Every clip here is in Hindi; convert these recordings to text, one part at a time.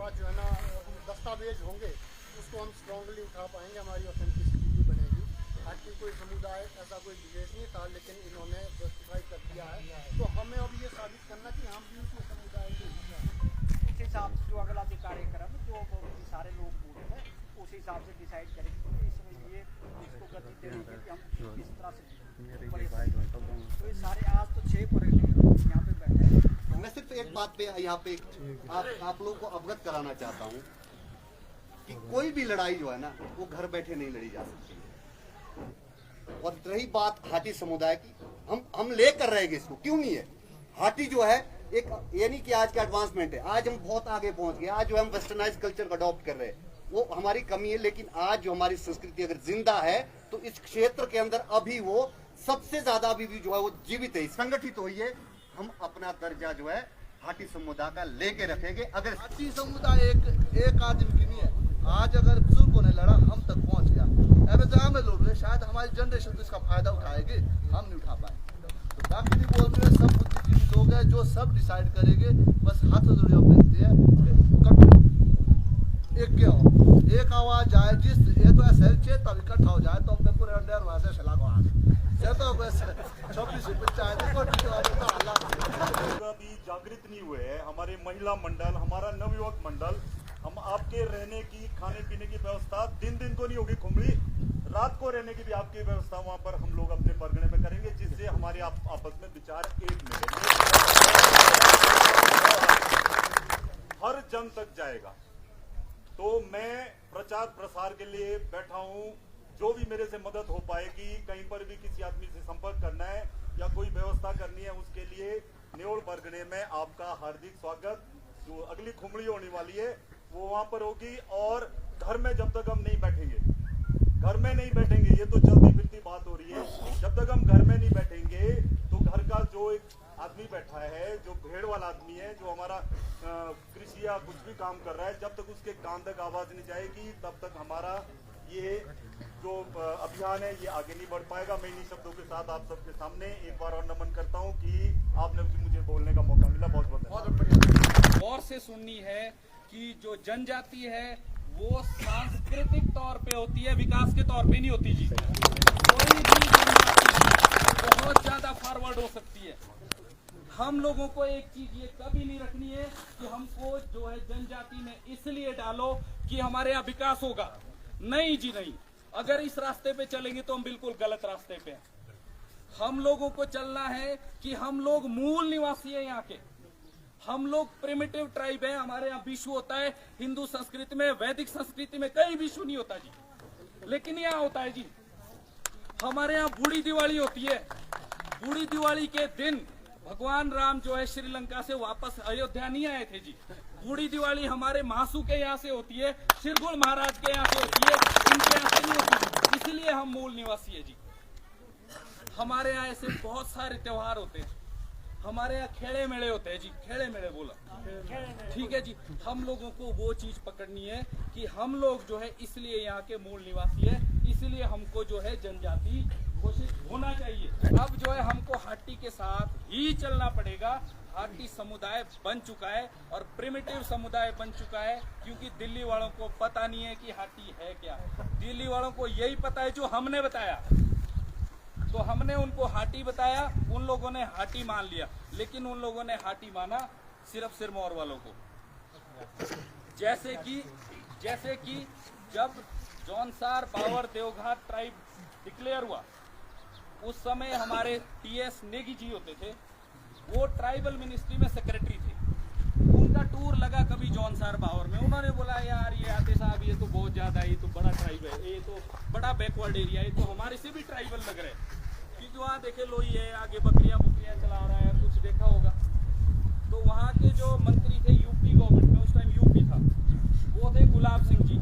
पास जो है ना दस्तावेज होंगे उसको हम स्ट्रांगली उठा पाएंगे, हमारी ऑथेंटिसिटी भी बनेगी। हाटी कोई समुदाय ऐसा कोई विशेष नहीं था, लेकिन इन्होंने जस्टिफाई कर दिया है, तो हमें अब ये साबित करना कि हम भी उसी समुदाय के इस हिसाब से जो अगला कार्यक्रम जो सारे लोग बोल रहे हैं उस हिसाब से डिसाइड करेंगे कि इसमें ये इसको गति देने के लिए हम किस तरह से। तो ये सारे आज तो 6 पर्यटक यहाँ पे बैठे हैं। मैं सिर्फ एक बात पे यहाँ पे आप लोगों को अवगत कराना चाहता हूँ कि कोई भी लड़ाई जो है ना वो घर बैठे नहीं लड़ी जा सकती है। और रही बात हाटी समुदाय की, हम लेकर रहेंगे इसको, क्यों नहीं है। हाटी जो है एक यानी कि आज का एडवांसमेंट है, आज हम बहुत आगे पहुंच गए, आज जो हम वेस्टर्नाइज कल्चर को अडॉप्ट कर रहे हैं वो हमारी कमी है, लेकिन आज जो हमारी संस्कृति अगर जिंदा है तो इस क्षेत्र के अंदर अभी वो सबसे ज्यादा अभी भी जो है वो जीवित है, संगठित हुई है। हम अपना दर्जा जो है हाटी समुदाय का लेके रखेंगे। अगर हाटी समुदाय एक आदमी की नहीं है, आज अगर बुजुर्गों ने लड़ा हम तक पहुंच गया, अगर जहाँ में लोग हैं शायद हमारी जनरेशन तो इसका फायदा उठाएगी, हम नहीं उठा पाए। तो बाकी भी बोल रहे हैं सब बुद्धिजीवी लोग हैं जो सब डिसाइड करेंगे, बस हाथ जोड़े बनती है एक क्या हो एक आवाज आए जिस ये तो ऐसे तब इकट्ठा हो जाए तो अपने पूरे अंडर वहां से चला गया ये तो बस 26 पंचायत अभी जागृत नहीं हुए हैं। हमारे महिला मंडल, हमारा नवयुवक मंडल, हम आपके रहने की खाने पीने की व्यवस्था दिन तो नहीं होगी खुमड़ी, रात को रहने की भी आपकी व्यवस्था वहां पर हम लोग अपने परगने में करेंगे, जिससे हमारे आपस में विचार एक मिलेंगे, हर जन तक जाएगा। तो मैं प्रचार प्रसार के लिए बैठा हूं, जो भी मेरे से मदद हो पाएगी, कहीं पर भी किसी आदमी से संपर्क करना है या कोई व्यवस्था करनी है, उसके लिए न्योल परगने में आपका हार्दिक स्वागत। जो अगली खुमड़ी होने वाली है वो वहां पर होगी। और घर में जब तक हम नहीं बैठेंगे, घर में नहीं बैठेंगे, ये तो चलती फिरती बात हो रही है, जब तक हम घर में नहीं बैठेंगे तो घर का जो एक आदमी बैठा है, जो भेड़ वाला आदमी है, जो हमारा कृषि या कुछ भी काम कर रहा है, जब तक उसके कान तक आवाज नहीं जाएगी तब तक हमारा ये जो अभियान है ये आगे नहीं बढ़ पाएगा। मैं इन्हीं शब्दों के साथ आप सबके सामने एक बार और नमन करता हूँ कि आपने मुझे बोलने का मौका मिला। बहुत बहुत गौर से सुननी है कि जो जनजाति है वो सांस्कृतिक तौर पे होती है, विकास के तौर पे नहीं होती जी। कोई भी जनजाति बहुत ज्यादा फॉरवर्ड हो सकती है। हम लोगों को एक चीज ये कभी नहीं रखनी है कि हमको जो है जनजाति में इसलिए डालो कि हमारे यहाँ विकास होगा, नहीं जी नहीं। अगर इस रास्ते पे चलेंगे तो हम बिल्कुल गलत रास्ते पे हैं। हम लोगों को चलना है कि हम लोग मूल निवासी है यहाँ के, हम लोग प्रिमिटिव ट्राइब है। हमारे यहाँ विश्व होता है, हिंदू संस्कृति में, वैदिक संस्कृति में कहीं विश्व नहीं होता जी, लेकिन यहाँ होता है जी। हमारे यहाँ बूढ़ी दिवाली होती है। बूढ़ी दिवाली के दिन भगवान राम जो है श्रीलंका से वापस अयोध्या नहीं आए थे जी। बूढ़ी दिवाली हमारे महासू के यहाँ से होती है, शिरगुल महाराज के यहाँ से होती है, इनके यहाँ से नहीं होती, इसलिए हम मूल निवासी है जी। हमारे यहाँ ऐसे बहुत सारे त्योहार होते हैं। हमारे यहाँ खेड़े मेले होते हैं जी, खेड़े मेले बोला ठीक है जी। हम लोगों को वो चीज पकड़नी है कि हम लोग जो है इसलिए यहाँ के मूल निवासी है, इसलिए हमको जो है जनजाति घोषित होना चाहिए। अब जो है हमको हाटी के साथ ही चलना पड़ेगा। हाटी समुदाय बन चुका है और प्रिमिटिव समुदाय बन चुका है, क्योंकि दिल्ली वालों को पता नहीं है कि हाटी है क्या। दिल्ली वालों को यही पता है जो हमने बताया, तो हमने उनको हाटी बताया, उन लोगों ने हाटी मान लिया, लेकिन उन लोगों ने हाटी माना सिर्फ सिरमौर वालों को। जैसे कि जब जौनसार बावर देवघाट ट्राइब डिक्लेयर हुआ, उस समय हमारे टीएस नेगी जी होते थे, वो ट्राइबल मिनिस्ट्री में सेक्रेटरी थे। उनका टूर लगा कभी जौनसार बावर में, उन्होंने बोला यार ये आते साहब ये तो बहुत ज्यादा, ये तो बड़ा ट्राइब है, ये तो बड़ा बैकवर्ड एरिया है, ये तो हमारे से भी ट्राइबल लग रहे हैं। क्योंकि वहाँ देखे लोही है, आगे बकरियां चला रहा है, कुछ देखा होगा। तो वहाँ के जो मंत्री थे यूपी गवर्नमेंट में, उस टाइम यूपी था, वो थे गुलाब सिंह जी।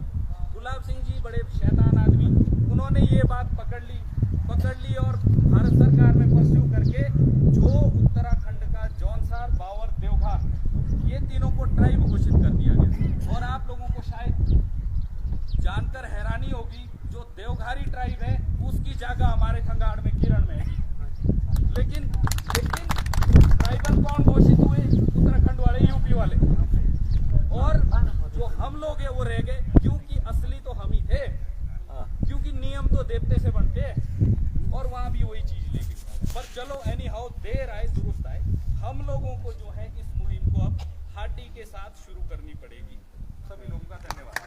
गुलाब सिंह जी बड़े शैतान आदमी, उन्होंने ये बात पकड़ ली और भारत सरकार में परस्यू करके जो उत्तराखंड का जौनसार बावर देवघाट, ये तीनों को ट्राइब घोषित कर दिया गया। और आप लोगों को शायद जानकर हैरानी होगी, जो देवघारी ट्राइब है उसकी जगह हमारे खंगाड़ में किरण में है। लेकिन हम लोग ये वो रह गए, क्योंकि असली तो हम ही थे, क्योंकि नियम तो देवते से बनते हैं और वहां भी वही चीज ले गई। पर चलो एनी हाउ, देर आए दुरुस्त आए, हम लोगों को जो है इस मुहिम को अब हाटी के साथ शुरू करनी पड़ेगी। सभी लोगों का धन्यवाद।